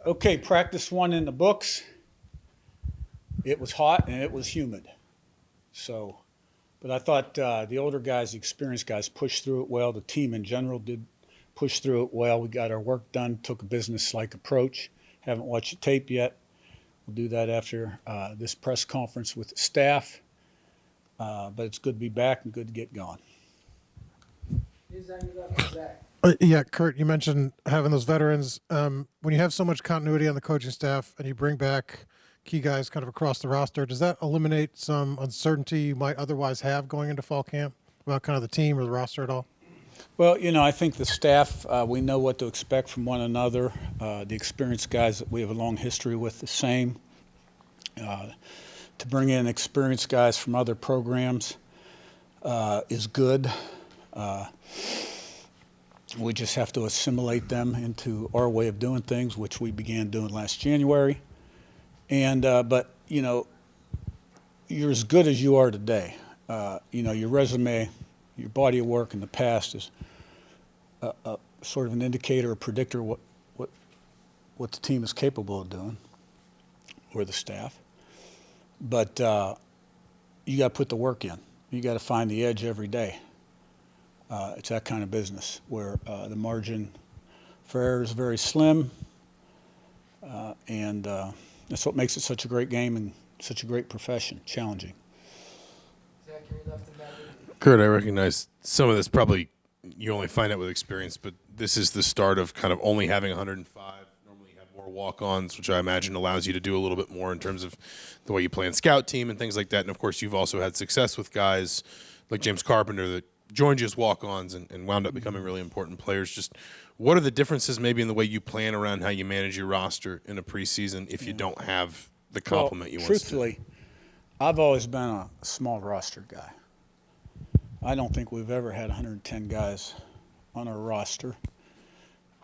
Okay, practice one in the books. It was hot and it was humid. So, but I thought the older guys, the experienced guys, pushed through it well. The team in general did push through it well. We got our work done, took a business-like approach. Haven't watched the tape yet. We'll do that after this press conference with the staff. But it's good to be back and good to get going. Yeah, Curt, you mentioned having those veterans. When you have so much continuity on the coaching staff and you bring back key guys kind of across the roster, does that eliminate some uncertainty you might otherwise have going into fall camp about kind of the team or the roster at all? Well, I think the staff, we know what to expect from one another. The experienced guys that we have a long history with, the same. To bring in experienced guys from other programs is good. We just have to assimilate them into our way of doing things, which we began doing last January. And but you're as good as you are today. Your resume, your body of work in the past is a sort of an indicator, a predictor what the team is capable of doing, or the staff. But you got to put the work in. You got to find the edge every day. It's that kind of business where the margin for error is very slim, and that's what makes it such a great game and such a great profession, challenging. Curt, I recognize some of this probably you only find out with experience, but this is the start of kind of only having 105. Normally you have more walk-ons, which I imagine allows you to do a little bit more in terms of the way you play in scout team and things like that. And, of course, you've also had success with guys like James Carpenter that joined you as walk-ons and wound up becoming really important players. Just what are the differences maybe in the way you plan around how you manage your roster in a preseason if you don't have the complement you want? Truthfully, I've always been a small roster guy. I don't think we've ever had 110 guys on our roster.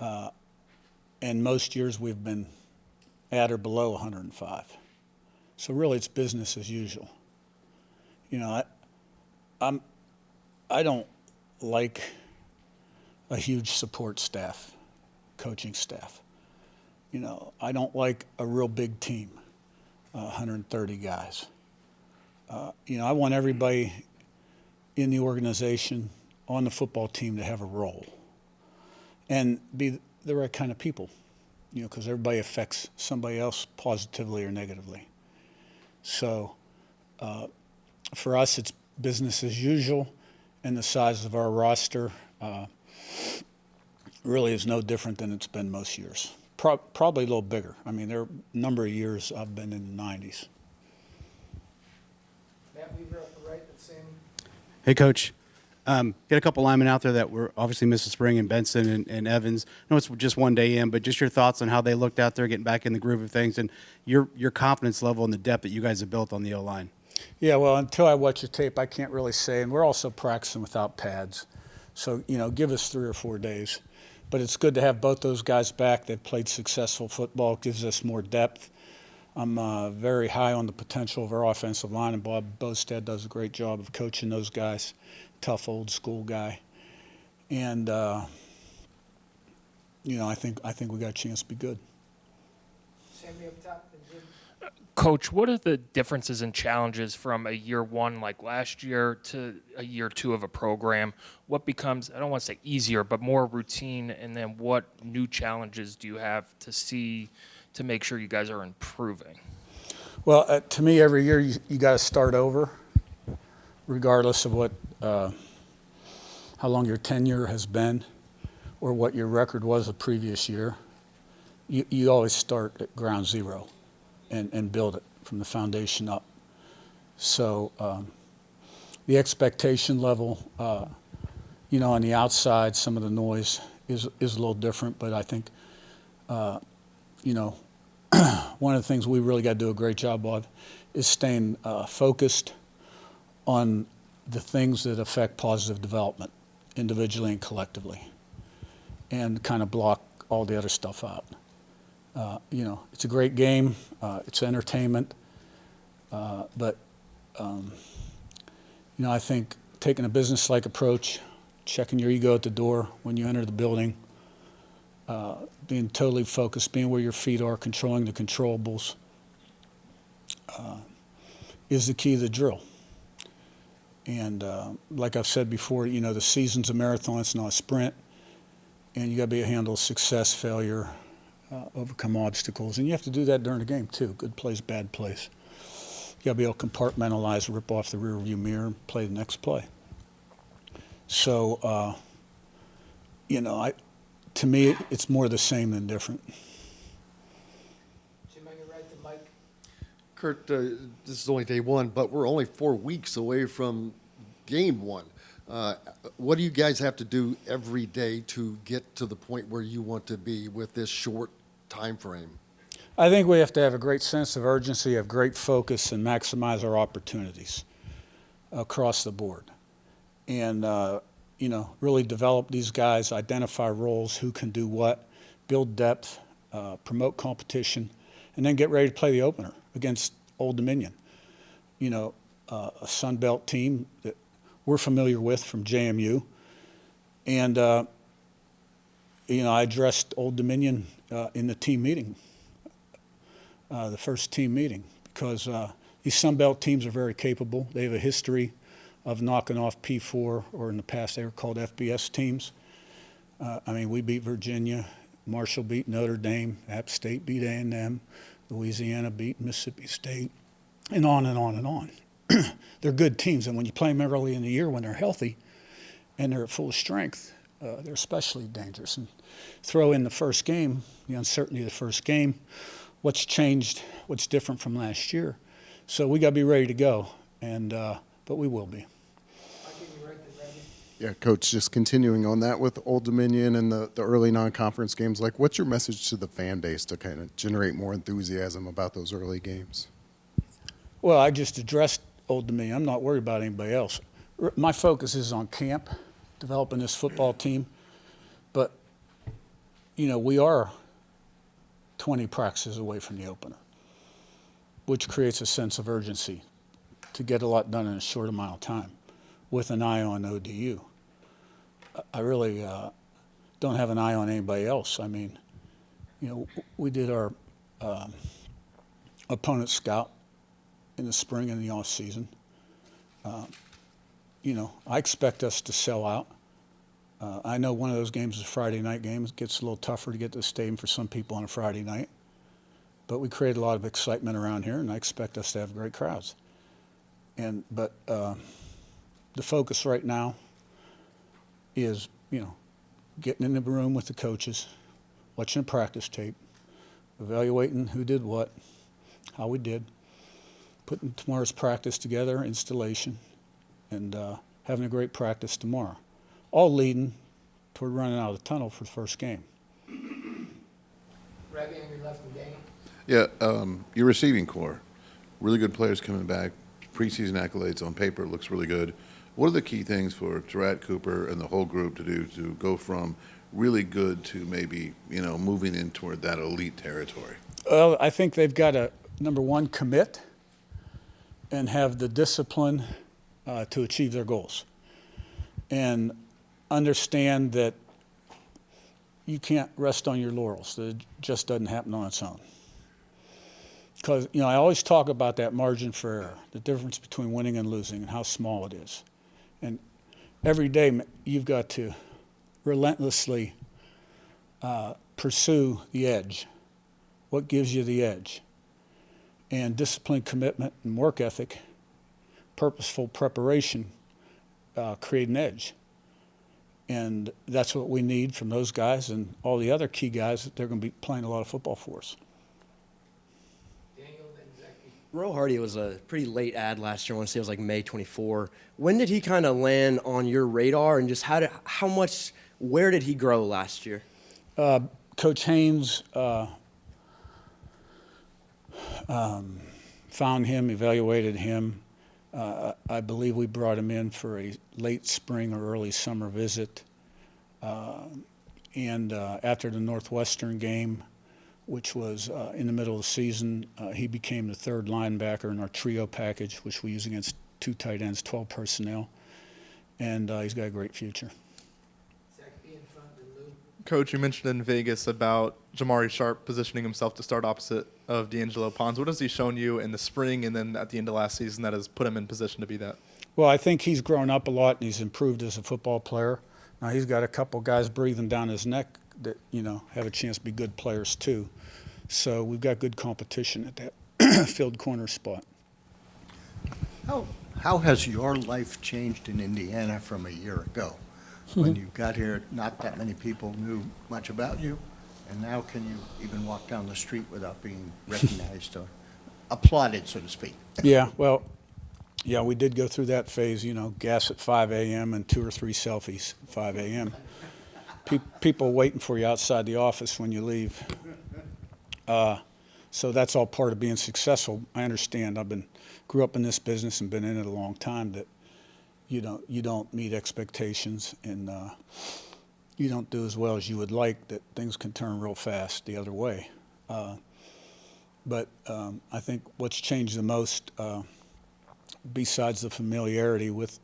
And most years we've been at or below 105. So really it's business as usual. I don't like a huge support staff, coaching staff. I don't like a real big team, 130 guys. I want everybody in the organization, on the football team, to have a role and be the right kind of people, because everybody affects somebody else positively or negatively. So for us, it's business as usual, and the size of our roster really is no different than it's been most years. Probably a little bigger. I mean, there are a number of years I've been in the 90s. Matt Weaver up the right, that same. Hey, Coach. Got a couple linemen out there that were obviously missed the spring, and Benson and Evans. I know it's just one day in, but just your thoughts on how they looked out there, getting back in the groove of things, and your confidence level and the depth that you guys have built on the O-line. Yeah, well, until I watch the tape, I can't really say. And we're also practicing without pads. So, give us 3 or 4 days. But it's good to have both those guys back. They've played successful football. It gives us more depth. I'm very high on the potential of our offensive line, and Bob Bostad does a great job of coaching those guys. Tough old school guy. And, I think we got a chance to be good. Sammy up top. Coach, what are the differences and challenges from a year one like last year to a year two of a program? What becomes, I don't want to say easier, but more routine, and then what new challenges do you have to see to make sure you guys are improving? Well, to me, every year you got to start over, regardless of what, how long your tenure has been or what your record was the previous year. You always start at ground zero. And build it from the foundation up. So the expectation level, on the outside, some of the noise is a little different, but I think, one of the things we really got to do a great job of is staying focused on the things that affect positive development, individually and collectively, and kind of block all the other stuff out. It's a great game. It's entertainment. But I think taking a business-like approach, checking your ego at the door when you enter the building, being totally focused, being where your feet are, controlling the controllables is the key to the drill. And like I've said before, the season's a marathon, it's not a sprint. And you got to be able to handle success, failure, overcome obstacles. And you have to do that during the game, too. Good plays, bad plays. You got to be able to compartmentalize, rip off the rearview mirror, and play the next play. So, to me, it's more the same than different. Jim, on your right to Mike. Curt, this is only day one, but we're only 4 weeks away from game one. What do you guys have to do every day to get to the point where you want to be with this short time frame? I think we have to have a great sense of urgency, have great focus, and maximize our opportunities across the board. And, really develop these guys, identify roles, who can do what, build depth, promote competition, and then get ready to play the opener against Old Dominion. A Sun Belt team that we're familiar with from JMU. And, I addressed Old Dominion in the team meeting, the first team meeting, because these Sun Belt teams are very capable. They have a history of knocking off P4, or in the past they were called FBS teams. We beat Virginia, Marshall beat Notre Dame, App State beat A&M, Louisiana beat Mississippi State, and on and on and on. They're good teams, and when you play them early in the year when they're healthy and they're at full strength, they're especially dangerous. And throw in the first game, the uncertainty of the first game, what's changed, what's different from last year. So we got to be ready to go, but we will be. I'll give you right to Randy. Yeah, Coach, just continuing on that with Old Dominion and the early non-conference games, what's your message to the fan base to kind of generate more enthusiasm about those early games? Well, I just addressed Old Dominion. I'm not worried about anybody else. My focus is on camp, developing this football team. But, we are 20 practices away from the opener, which creates a sense of urgency to get a lot done in a short amount of time with an eye on ODU. I really don't have an eye on anybody else. We did our opponent scout in the spring and the off season. I expect us to sell out. I know one of those games is a Friday night game. It gets a little tougher to get to the stadium for some people on a Friday night. But we create a lot of excitement around here, and I expect us to have great crowds. But the focus right now is, getting in the room with the coaches, watching a practice tape, evaluating who did what, how we did, putting tomorrow's practice together, installation, and having a great practice tomorrow, all leading toward running out of the tunnel for the first game. Rabbi on your left and Danny. Yeah, your receiving core, really good players coming back. Preseason accolades on paper looks really good. What are the key things for Jarrett, Cooper, and the whole group to do to go from really good to maybe, moving in toward that elite territory? Well, I think they've got to, number one, commit and have the discipline to achieve their goals. And understand that you can't rest on your laurels. That it just doesn't happen on its own. Because, I always talk about that margin for error, the difference between winning and losing and how small it is. And every day you've got to relentlessly pursue the edge. What gives you the edge? And discipline, commitment, and work ethic, purposeful preparation create an edge. And that's what we need from those guys and all the other key guys that they're going to be playing a lot of football for us. Daniel, then Zaki. Ro Hardy was a pretty late ad last year. I want to say it was like May 24. When did he kind of land on your radar, and just where did he grow last year? Coach Haynes found him, evaluated him. I believe we brought him in for a late spring or early summer visit. And after the Northwestern game, which was in the middle of the season, he became the third linebacker in our trio package, which we use against 2 tight ends, 12 personnel. And he's got a great future. Zach B in front and Lou. Coach, you mentioned in Vegas about Jamari Sharp positioning himself to start opposite of D'Angelo Pons. What has he shown you in the spring and then at the end of last season that has put him in position to be that? Well, I think he's grown up a lot and he's improved as a football player. Now he's got a couple guys breathing down his neck that, you know, have a chance to be good players too. So we've got good competition at that field corner spot. How has your life changed in Indiana from a year ago? When you got here, not that many people knew much about you, and now can you even walk down the street without being recognized or applauded, so to speak? Yeah, well, yeah, we did go through that phase, you know, gas at 5 a.m. and 2 or 3 selfies at 5 a.m. People waiting for you outside the office when you leave. So that's all part of being successful. I understand. Grew up in this business and been in it a long time, that you don't meet expectations and you don't do as well as you would like, that things can turn real fast the other way. But I think what's changed the most, besides the familiarity with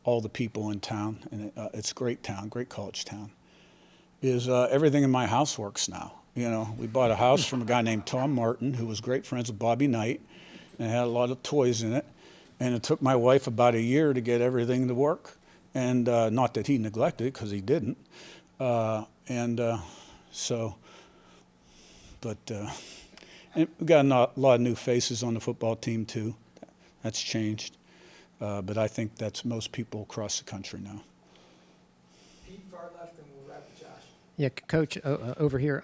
all the people in town, and it's a great town, great college town, is everything in my house works now. You know, we bought a house from a guy named Tom Martin, who was great friends with Bobby Knight, and had a lot of toys in it. And it took my wife about a year to get everything to work. And not that he neglected it, because he didn't. And we've got a lot of new faces on the football team, too. That's changed. But I think that's most people across the country now. Pete, far left, and we'll wrap with Josh. Yeah, Coach, over here.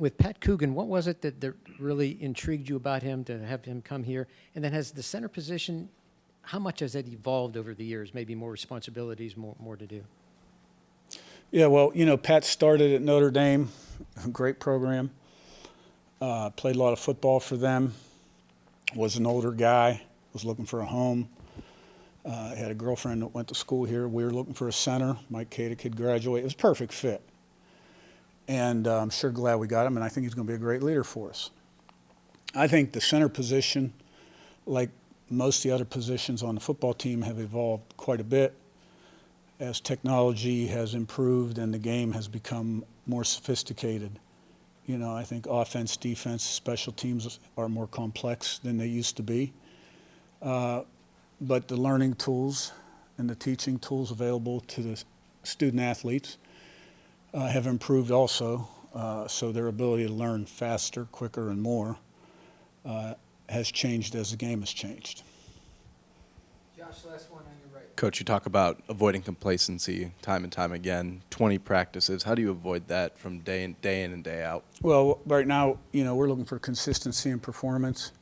With Pat Coogan, what was it that really intrigued you about him to have him come here? And then has the center position, how much has that evolved over the years? Maybe more responsibilities, more to do? Yeah, well, you know, Pat started at Notre Dame, a great program. Played a lot of football for them. Was an older guy, was looking for a home. Had a girlfriend that went to school here. We were looking for a center. Mike Kadick had graduated. It was a perfect fit. And I'm sure glad we got him, and I think he's going to be a great leader for us. I think the center position, like most of the other positions on the football team, have evolved quite a bit as technology has improved and the game has become more sophisticated. You know, I think offense, defense, special teams are more complex than they used to be. But the learning tools and the teaching tools available to the student athletes have improved also, so their ability to learn faster, quicker, and more has changed as the game has changed. Josh, last one on your right. Coach, you talk about avoiding complacency time and time again, 20 practices. How do you avoid that from day in and day out? Well, right now, you know, we're looking for consistency in performance.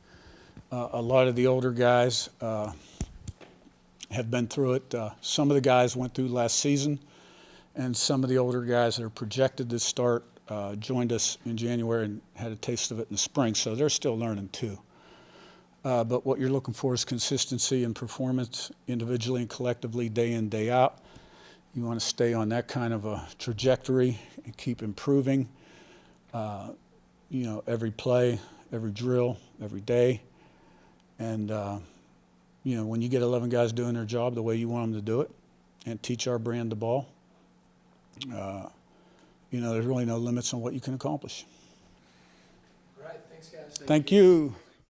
A lot of the older guys have been through it. Some of the guys went through last season, and some of the older guys that are projected to start joined us in January and had a taste of it in the spring, so they're still learning too. But what you're looking for is consistency in performance, individually and collectively, day in, day out. You want to stay on that kind of a trajectory and keep improving, you know, every play, every drill, every day. And, you know, when you get 11 guys doing their job the way you want them to do it and teach our brand the ball, you know, there's really no limits on what you can accomplish. All right, thanks, guys. Thank you.